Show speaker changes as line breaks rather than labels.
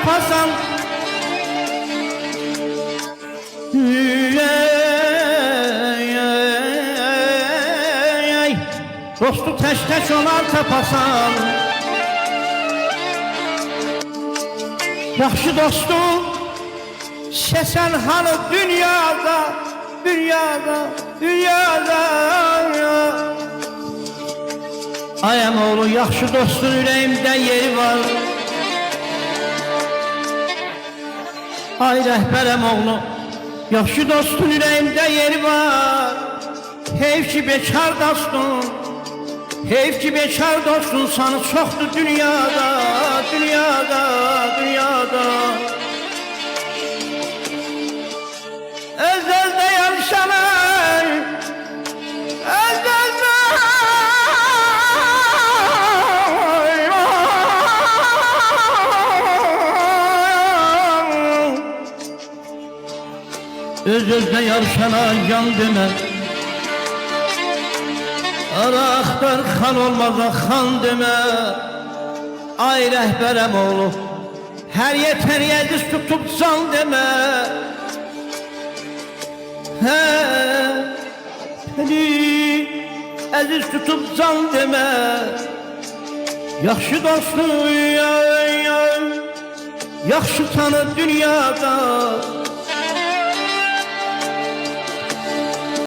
tapasan. Dostu teş olar tapasan. Yaxşı dostu sesən hanı dünyada, dünyada, dünyada. Ay əmoğlu, yaxşı dostun ürəyimdə yeri var. Ay rəhbər əmoğlu, yaxşı dostun ürəyimdə yeri var. Heyf ki bekar dostun, heyf ki bekar dostun, sanı çoxdur dünyada, dünyada, dünyada. Özəldə yarışanay, özəldə öz-özdə yarışana can demə. Ara axtar xan olmaza xan demə. Ay rəhbər əmoğlu, hər yetəriyə diz tutub can demə. Səni əziz tutub can demə. Yaxşı dostum, yaxşı tanı dünyada.